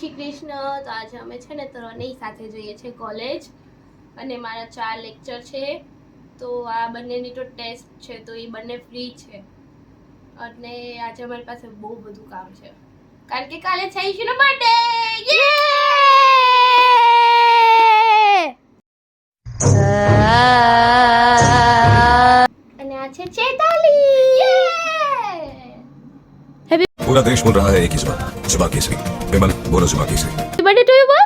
શ્રી કૃષ્ણ. તો આજે અમે છે ને ત્રણેય સાથે જઈએ છીએ કોલેજ અને મારા 4 લેક્ચર છે. તો આ બંનેની તો ટેસ્ટ છે તો એ બંને ફ્રી છે અને આજે અમારી પાસે બહુ બધું કામ છે કારણ કે કાલે છે ઈશુનો બર્થડે. અને આ છે ચેતાલી. पूरा देश बोल रहा है एक ही जुबान, जुबान केसरी. विमल बोलो जुबान केसरी. બર્થડે ટુ યુ બા.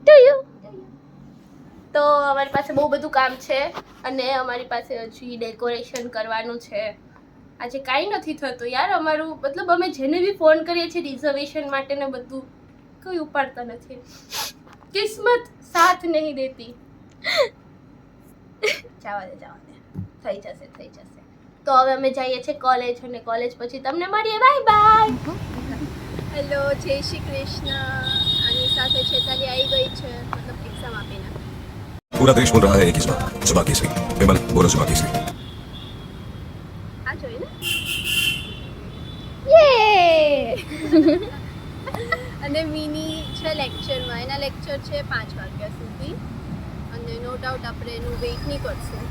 To you. તો અમારી પાસે બહુ બધું કામ છે અને અમારી પાસે હજી ડેકોરેશન કરવાનું છે. આજે કાંઈ નથી થતું યાર અમારું, મતલબ અમે જેને બી ફોન કરીએ છીએ રિઝર્વેશન માટે ને બધું, કોઈ ઉપાડતા નથી. કિસ્મત સાથ નહીં દેતી. જવા દે થઈ જશે. તો હવે અમે જઈએ છીએ કોલેજ અને કોલેજ પછી તમને મળીએ. Bye bye. હેલો, જય શ્રી કૃષ્ણ. આની સાથે ચેતાલી આવી ગઈ છે, મતલબ એક્ઝામ આપીને. पूरा देश बोल रहा है एक ही जुबान, जुबान केसरी. विमल बोलो जुबान केसरी. આ જોઈ ને. અને મિની છે લેક્ચરમાં, એના લેક્ચર છે 5 વાગ્યા સુધી અને નો ડાઉટ આપણે એનું વેઇટ નહીં કરશું.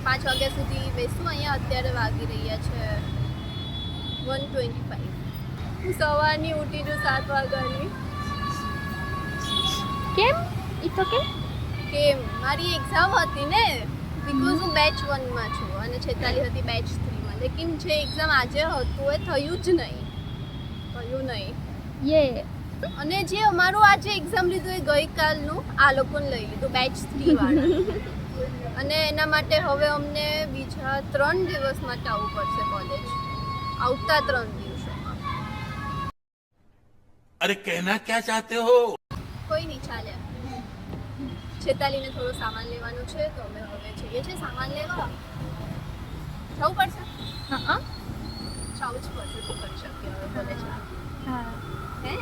5 વાગ્યા સુધી બેસું અહીંયા. અત્યારે વાગી રહ્યા છે 1:25. હું સવારની ઉઠી છું 7 વાગ્યાની. કેમ? ઈ તો કેમ? મારી એક્ઝામ હતી ને, બીકોઝ હું બેચ 1 માં છું અને છેતાલી હતી બેચ 3 માં. લેકિન જે એક્ઝામ આજે હતું એ થયું જ નહીં. અને જે અમારું આજે એક્ઝામ લીધું એ ગઈકાલનું આ લોકોને લઈ લીધું બેચ 3 વાળા. અને એના માટે હવે અમને બીજા 3 દિવસ માટે આવવું પડશે કોલેજ. આવતા 3 દિવસોમાં. अरे कहना क्या चाहते हो? કોઈ નહીં, ચાલે. છેતાલીને થોડો સામાન લેવાનું છે તો અમે હવે જઈએ છીએ સામાન લેવા. જવું પડશે? હા. જવું જ પડશે. શું કરી શકીએ હવે કોલેજમાં? હા. હે?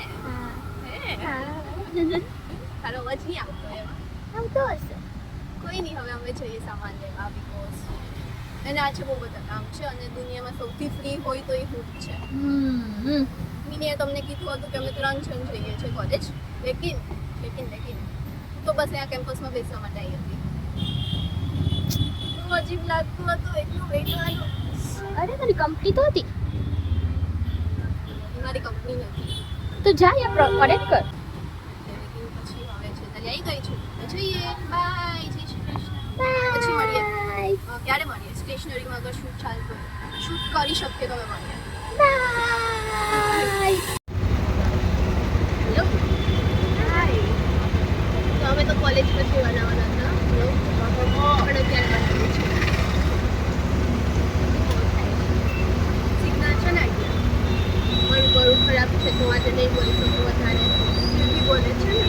તારો અવાજ નહીં આવતો એમાં. આવતો હશે. કોઈ નહીં, હવે અમે જઈએ સામાન લેવા બીકોઝ એને આજે બહુ બધા કામ છે અને દુનિયામાં સૌથી ફ્રી હોય તો એ હું જ છે. મિનીએ તમને કીધું હતું કે અમે 3 જણ જઈએ છીએ કોલેજ. લેકિન તો બસ અહીંયા કેમ્પસમાં બેસવા માટે આવી હતી. તો અજીબ લાગતું હતું એટલું બેઠવાનું. અરે તારી કંપની તો હતી. મારી કંપની નથી તો જા યાર કરેક્ટ કર. લેકિન પછી હવે છે તારી આવી ગઈ છું તો જઈએ. બાય. જય શ્રી કૃષ્ણ. પછી મળીએ. ક્યારે મળીએ? સ્ટેશનરીમાં અગર શૂટ ચાલતું શૂટ કરી શકીએ તો અમે મળીએ. બાય. હેલો. હાય. તો અમે તો કોલેજ પછી બનાવવાના હતા પણ અત્યારે બનાવીએ છીએ. સિગ્નલ છે ને મારું બરું ખરાબ છે તો આજે નહીં બોલી શકું વધારે. જલ્દી બોલે છે ને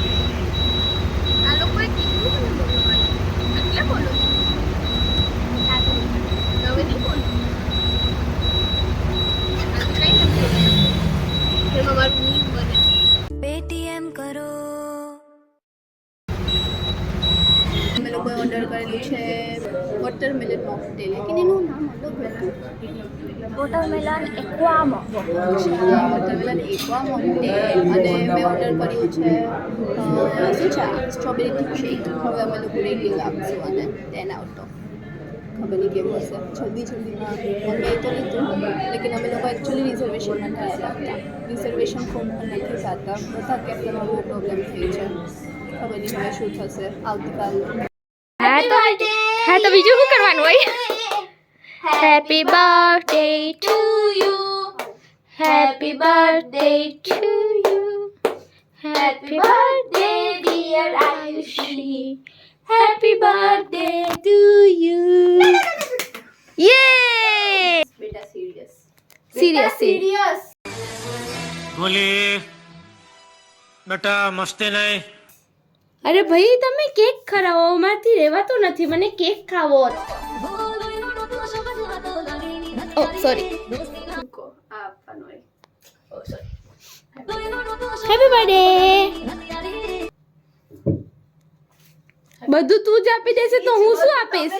આ લોકોએ કીધું મને બોલવાનું. એટલે બોલું છું. હવે નહીં બોલું. આજે કંઈ નથી એમાં મારું નીમ બને. पेटीएम करो અમે લોકોએ ઓર્ડર કરેલું છે વોટરમેલન મોકટેલ. લેકિન એનું નામ અલગ હતું. વોટરમેલન એક્વામો. Watermelon aqua mocktail. અને મેં ઓર્ડર કર્યું છે શું છે સ્ટ્રોબેરી મિલ્કશેક. હવે અમે લોકો રેટિંગ આપશું અને 10 આઉટ ઓફ. ખબર નહીં કેવું હશે. જલ્દીમાં અમે તો લીધું. લેકિન અમે લોકો એકચ્યુઅલી રિઝર્વેશન માટે આવ્યા હતા. રિઝર્વેશન ફોર્મ પણ નથી થતા. બધા કેફેમાં બહુ પ્રોબ્લેમ થઈ છે. ખબર નહીં હવે શું થશે આવતીકાલ. હા તો બીજું શું કરવાનું હોય? Happy birthday to you. Happy birthday to you. Happy birthday dear Ayushi. Happy birthday to you. Yay. બેટા સિરિયસ. સિરિયસ. बोले बेटा मस्ती नहीं. અરે ભાઈ તમે કેક ખરાવો, અમારથી રહેવાતું નથી, મને કેક ખાવો. ઓ સોરી. રૂકો આ આપવાનું હોય. ઓ સોરી. Happy birthday. બધું તું જ આપી દેશે તો હું શું આપીશ?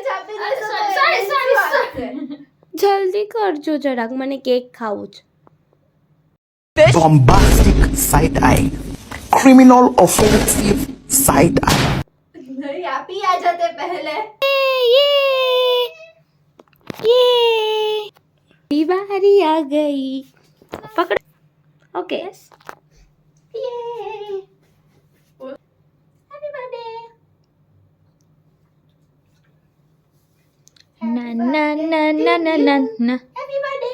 જલ્દી કરજો જરાક, મને કેક ખાવું છે. bombastic side eye, criminal offensive side eye. नहीं आप ही आ जाते पहले. बारी आ गई. पकड़. ओके. Happy birthday. ના ના ના ના ના ના ના. Happy birthday.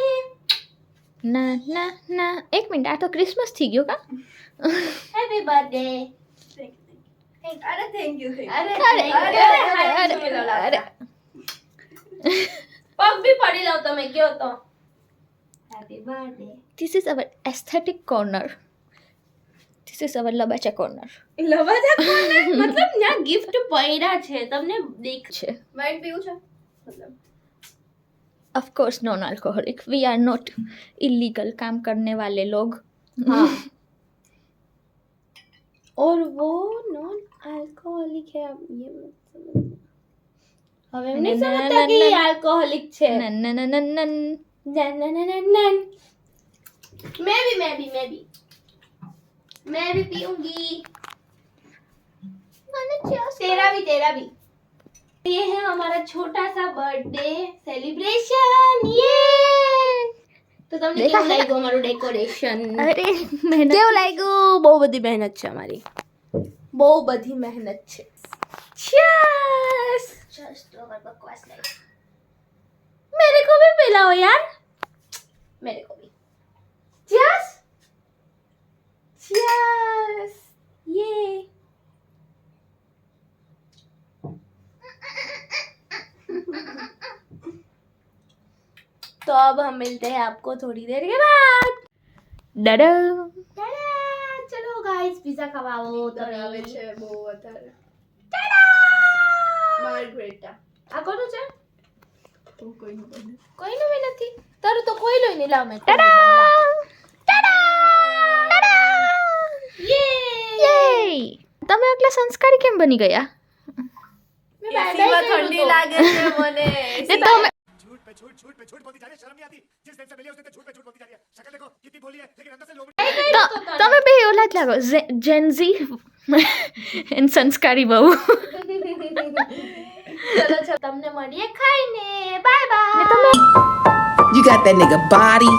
ના ના ના, એક મિનિટ, આ તો ક્રિસમસ થઈ ગયો કા? Happy birthday. अरे थैंक यू. અરે પગ બી પડી લો તમે કયો તો. Happy birthday. This is our aesthetic corner. This is our લબાચા કોર્નર. લબાચા કોર્નર મતલબ ત્યાં ગિફ્ટ પડ્યા છે, તમને દેખ છે. वाइन पीऊं છે मतलब of course non alcoholic, we are not illegal काम करने वाले लोग. हाँ. और वो नॉन अल्कोहलिक है. अब ये હવે નહીં સમજતા કે अल्कोहलिक છે. None none none none none none none. मैं भी पीऊंगी. तेरा भी. ये है हमारा छोटा सा बर्थडे सेलिब्रेशन. ये તો તમને કેવું લાગ્યું અમારું ડેકોરેશન? અરે મહેનત કેવું લાગ્યું? બહુ બધી મહેનત છે અમારી, બહુ બધી મહેનત છે. ચીયર્સ. जस्ट ओवर बकवास लाइफ. मेरे को भी पिलाओ यार, मेरे को भी. चीयर्स. चीयर्स. ये तो अब हम मिलते हैं आपको थोड़ी देर के बाद. चलो गाइस पिज्जा खवाओ तो આવે છે બહુ વધારે. માર્ગરેટા આ કોનું છે? તો કોઈનું બને. કોઈનું બી નથી. તારું તો કોઈ લોય નહીં. લાવ મેં. તમે આટલા સંસ્કારી કેમ બની ગયા? એસીમાં ઠંડી લાગે છે મને. તે તમે તમે બે ઓલા જ લાગો, જેનઝી એન્ડ સંસ્કારી બહુ. ચલો તમને મળીએ ખાઈને. Bye bye. You got that nigga body,